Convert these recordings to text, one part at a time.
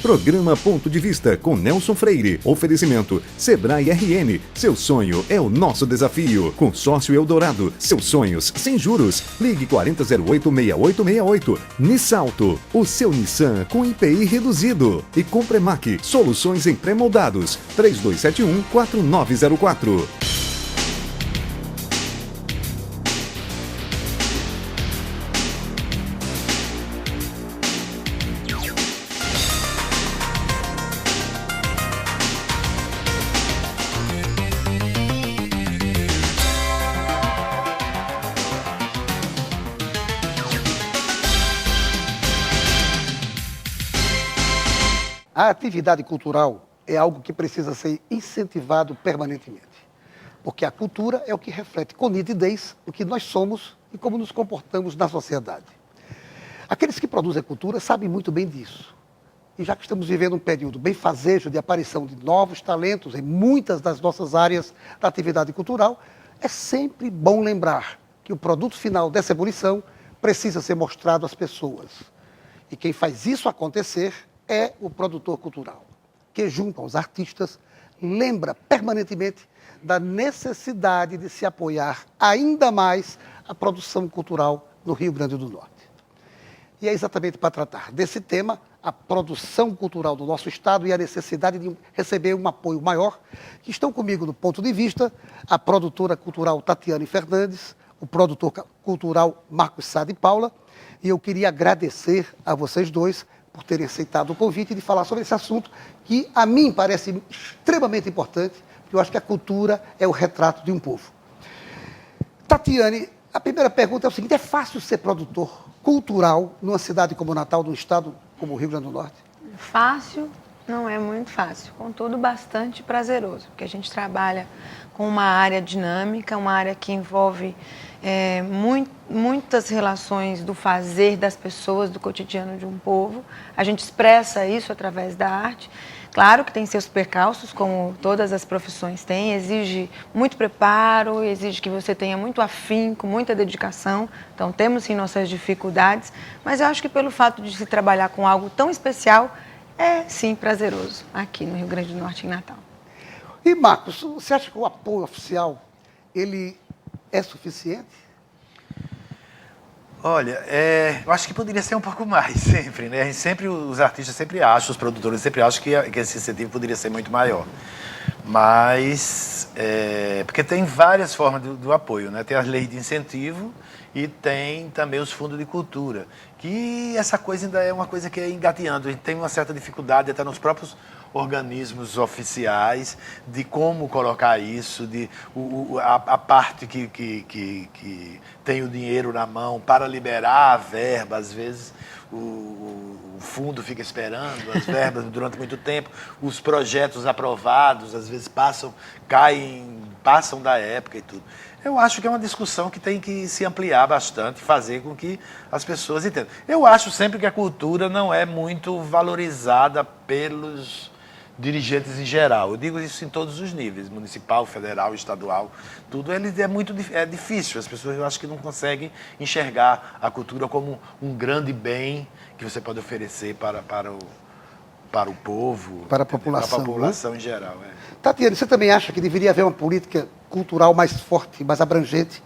Programa Ponto de Vista com Nelson Freire. Oferecimento Sebrae RN. Seu sonho é o nosso desafio. Consórcio Eldorado. Seus sonhos sem juros. Ligue 4008-6868. Nissalto. O seu Nissan com IPI reduzido. E Compremac. Soluções em pré-moldados. 3271-4904. A atividade cultural é algo que precisa ser incentivado permanentemente, porque a cultura é o que reflete com nitidez o que nós somos e como nos comportamos na sociedade. Aqueles que produzem cultura sabem muito bem disso. E já que estamos vivendo um período bem fazejo de aparição de novos talentos em muitas das nossas áreas da atividade cultural, é sempre bom lembrar que o produto final dessa ebulição precisa ser mostrado às pessoas. E quem faz isso acontecer é o produtor cultural, que junto aos artistas lembra permanentemente da necessidade de se apoiar ainda mais a produção cultural no Rio Grande do Norte. E é exatamente para tratar desse tema, a produção cultural do nosso estado e a necessidade de receber um apoio maior, que estão comigo do ponto de vista a produtora cultural Tatiane Fernandes, o produtor cultural Marcos Sá de Paula, e eu queria agradecer a vocês dois por terem aceitado o convite de falar sobre esse assunto que, a mim, parece extremamente importante, porque eu acho que a cultura é o retrato de um povo. Tatiane, a primeira pergunta é o seguinte: é fácil ser produtor cultural numa cidade como Natal, num estado como o Rio Grande do Norte? Fácil não é muito fácil, contudo bastante prazeroso, porque a gente trabalha com uma área dinâmica, uma área que envolve muitas relações do fazer das pessoas, do cotidiano de um povo. A gente expressa isso através da arte. Claro que tem seus percalços, como todas as profissões têm, exige muito preparo, exige que você tenha muito afinco, muita dedicação. Então temos sim nossas dificuldades, mas eu acho que pelo fato de se trabalhar com algo tão especial, é sim prazeroso aqui no Rio Grande do Norte, em Natal. E Marcos, você acha que o apoio oficial, ele é suficiente? Olha, eu acho que poderia ser um pouco mais, sempre, né? Os artistas sempre acham, os produtores sempre acham que esse incentivo poderia ser muito maior. Mas, porque tem várias formas do apoio, né? Tem as leis de incentivo e tem também os fundos de cultura, que essa coisa ainda é uma coisa que é engateando, a gente tem uma certa dificuldade até nos próprios organismos oficiais de como colocar isso, a parte que tem o dinheiro na mão para liberar a verba. Às vezes o fundo fica esperando as verbas durante muito tempo, os projetos aprovados às vezes passam da época e tudo. Eu acho que é uma discussão que tem que se ampliar bastante, fazer com que as pessoas entendam. Eu acho sempre que a cultura não é muito valorizada pelos dirigentes em geral. Eu digo isso em todos os níveis, municipal, federal, estadual, tudo. É difícil, as pessoas eu acho que não conseguem enxergar a cultura como um grande bem que você pode oferecer para o povo, para a população, né? Em geral. Tatiane, você também acha que deveria haver uma política cultural mais forte, mais abrangente,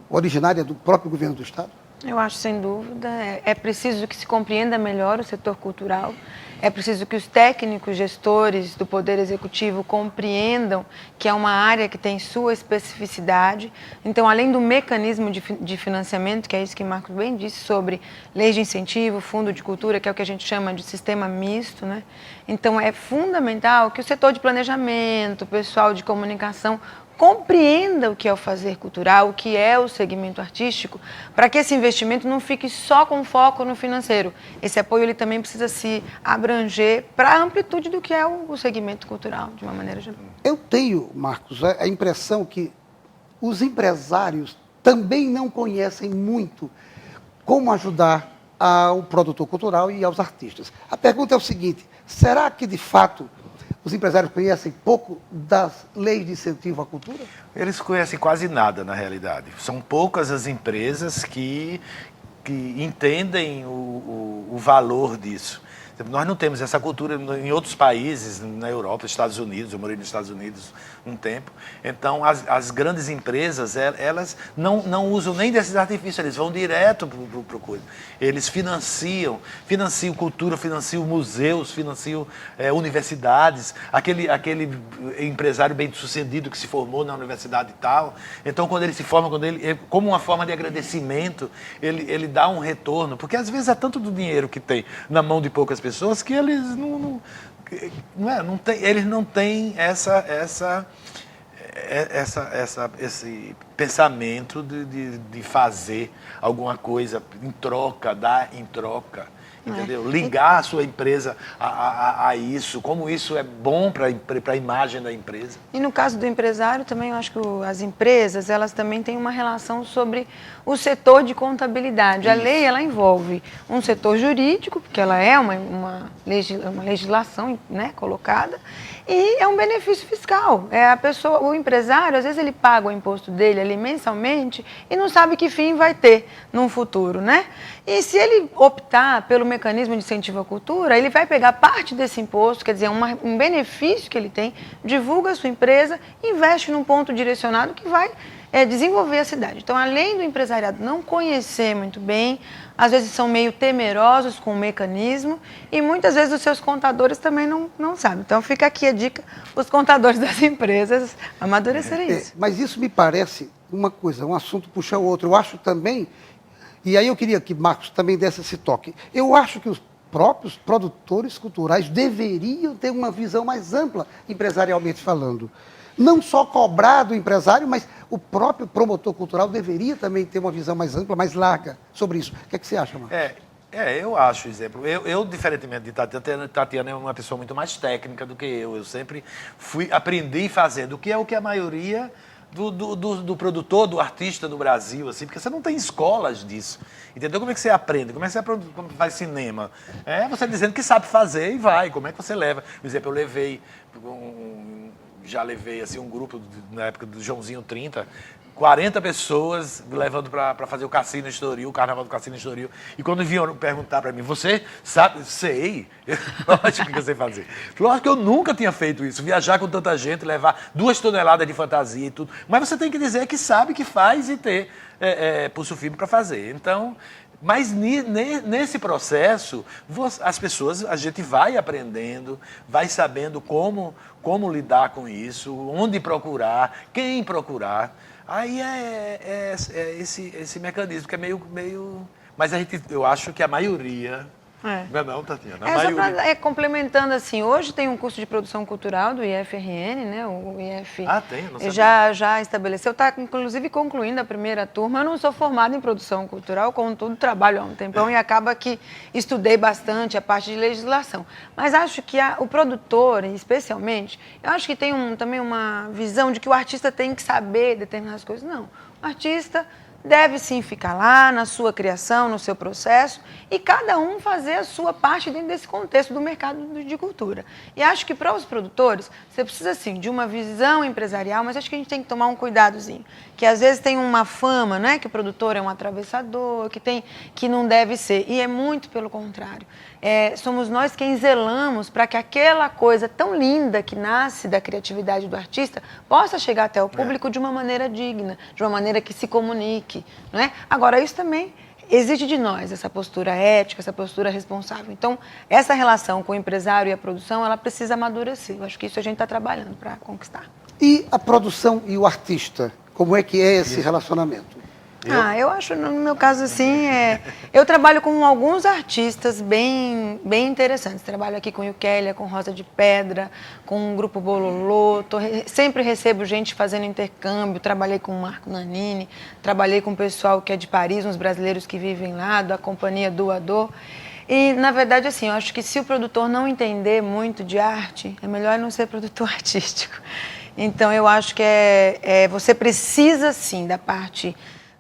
originária do próprio governo do Estado? Eu acho, sem dúvida, é preciso que se compreenda melhor o setor cultural, é preciso que os técnicos, gestores do Poder Executivo compreendam que é uma área que tem sua especificidade. Então, além do mecanismo de financiamento, que é isso que Marcos bem disse, sobre leis de incentivo, fundo de cultura, que é o que a gente chama de sistema misto, né? Então, é fundamental que o setor de planejamento, o pessoal de comunicação, compreenda o que é o fazer cultural, o que é o segmento artístico, para que esse investimento não fique só com foco no financeiro. Esse apoio ele também precisa se abranger para a amplitude do que é o segmento cultural, de uma maneira geral. Eu tenho, Marcos, a impressão que os empresários também não conhecem muito como ajudar ao produtor cultural e aos artistas. A pergunta é o seguinte: será que, de fato, os empresários conhecem pouco das leis de incentivo à cultura? Eles conhecem quase nada, na realidade. São poucas as empresas que entendem o valor disso. Nós não temos essa cultura em outros países, na Europa, Estados Unidos. Eu morei nos Estados Unidos um tempo. Então, as grandes empresas, elas não usam nem desses artifícios, eles vão direto para o coisa. Eles financiam cultura, financiam museus, financiam universidades. Aquele empresário bem-sucedido que se formou na universidade e tal. Então, quando ele se forma, como uma forma de agradecimento, ele dá um retorno. Porque, às vezes, é tanto do dinheiro que tem na mão de poucas pessoas que eles eles não têm esse pensamento de fazer alguma coisa em troca, dar em troca. Entendeu? Ligar a sua empresa a isso, como isso é bom para a imagem da empresa. E no caso do empresário também, eu acho que as empresas, elas também têm uma relação sobre o setor de contabilidade. Isso. A lei, ela envolve um setor jurídico, porque ela é uma legislação, né, colocada, e é um benefício fiscal. O empresário, às vezes ele paga o imposto dele ali mensalmente e não sabe que fim vai ter num futuro, né? E se ele optar pelo mecanismo de incentivo à cultura, ele vai pegar parte desse imposto, quer dizer, um benefício que ele tem, divulga a sua empresa, investe num ponto direcionado que vai desenvolver a cidade. Então, além do empresariado não conhecer muito bem, às vezes são meio temerosos com o mecanismo e muitas vezes os seus contadores também não sabem. Então, fica aqui a dica, os contadores das empresas amadurecerem isso. Mas isso me parece uma coisa, um assunto puxa o outro. Eu acho também, e aí eu queria que Marcos também desse esse toque, eu acho que os próprios produtores culturais deveriam ter uma visão mais ampla, empresarialmente falando. Não só cobrar do empresário, mas o próprio promotor cultural deveria também ter uma visão mais ampla, mais larga sobre isso. O que é que você acha, Marcos? Eu acho, exemplo. Eu, diferentemente de Tatiana é uma pessoa muito mais técnica do que eu. Eu sempre aprendi fazendo, o que a maioria do produtor, do artista do Brasil, assim, porque você não tem escolas disso. Entendeu? Como é que você aprende? Como é que você faz cinema? Você dizendo que sabe fazer e vai. Como é que você leva? Por exemplo, já levei assim, um grupo, na época do Joãozinho 30, 40 pessoas levando para fazer o Cassino Estoril, o Carnaval do Cassino Estoril. E quando vinham perguntar para mim, você sabe? Sei. Lógico que eu sei fazer. Lógico que eu nunca tinha feito isso. Viajar com tanta gente, levar 2 toneladas de fantasia e tudo. Mas você tem que dizer que sabe, que faz e ter pulso firme para fazer. Então, mas nesse processo, as pessoas, a gente vai aprendendo, vai sabendo como lidar com isso, onde procurar, quem procurar. Aí esse mecanismo que é meio... Mas eu acho que a maioria... Não, Tatiana. Complementando assim, hoje tem um curso de produção cultural do IFRN, né? O IF tem, eu não sabia. já estabeleceu, está inclusive concluindo a primeira turma. Eu não sou formada em produção cultural, contudo trabalho há um tempão e acaba que estudei bastante a parte de legislação. Mas acho que o produtor, especialmente, eu acho que tem também uma visão de que o artista tem que saber determinadas coisas. Não, o artista deve sim ficar lá na sua criação, no seu processo, e cada um fazer a sua parte dentro desse contexto do mercado de cultura. E acho que para os produtores, você precisa sim de uma visão empresarial, mas acho que a gente tem que tomar um cuidadozinho, que às vezes tem uma fama, né, que o produtor é um atravessador, que não deve ser, e é muito pelo contrário. Somos nós quem zelamos para que aquela coisa tão linda que nasce da criatividade do artista possa chegar até o público de uma maneira digna, de uma maneira que se comunique. Não é? Agora, isso também exige de nós, essa postura ética, essa postura responsável. Então, essa relação com o empresário e a produção, ela precisa amadurecer. Eu acho que isso a gente está trabalhando para conquistar. E a produção e o artista? Como é que é esse relacionamento? Eu acho, no meu caso, assim, eu trabalho com alguns artistas bem interessantes. Trabalho aqui com Yukélia, com Rosa de Pedra, com o Grupo Bololô. Sempre recebo gente fazendo intercâmbio. Trabalhei com o Marco Nanini, trabalhei com o pessoal que é de Paris, uns brasileiros que vivem lá, da Companhia Doador. E, na verdade, assim, eu acho que se o produtor não entender muito de arte, é melhor não ser produtor artístico. Então, eu acho que você precisa, sim, da parte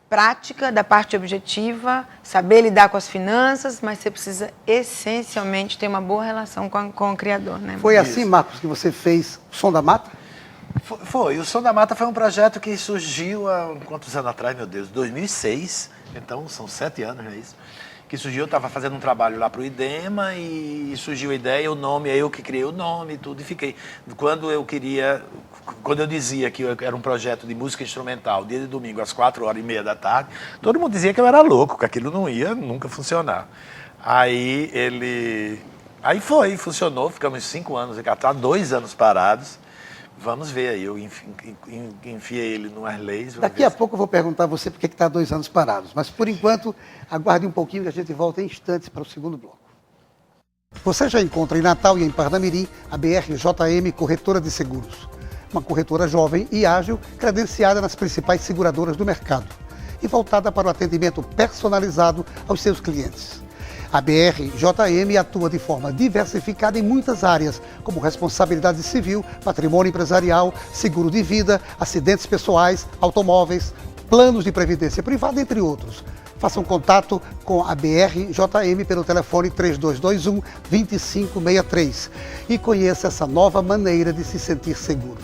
prática, da parte objetiva, saber lidar com as finanças, mas você precisa essencialmente ter uma boa relação com o criador, né? Foi assim, Marcos, que você fez o Som da Mata? Foi. O Som da Mata foi um projeto que surgiu há quantos anos atrás, meu Deus? 2006. Então, são 7 anos, não é isso? que surgiu, eu estava fazendo um trabalho lá para o IDEMA e surgiu a ideia, o nome, eu que criei o nome e tudo, e fiquei. Quando eu dizia que era um projeto de música instrumental, dia de domingo, às 4h30 da tarde, todo mundo dizia que eu era louco, que aquilo não ia nunca funcionar. Aí funcionou, ficamos 5 anos em Catar, 2 anos parados. Vamos ver aí, eu enfiei ele no Arleis. Daqui a pouco eu vou perguntar a você por que está 2 anos parados, mas por enquanto, aguarde um pouquinho que a gente volta em instantes para o segundo bloco. Você já encontra em Natal e em Parnamirim a BRJM Corretora de Seguros. Uma corretora jovem e ágil, credenciada nas principais seguradoras do mercado e voltada para o atendimento personalizado aos seus clientes. A BRJM atua de forma diversificada em muitas áreas, como responsabilidade civil, patrimônio empresarial, seguro de vida, acidentes pessoais, automóveis, planos de previdência privada, entre outros. Faça um contato com a BRJM pelo telefone 3221-2563 e conheça essa nova maneira de se sentir seguro.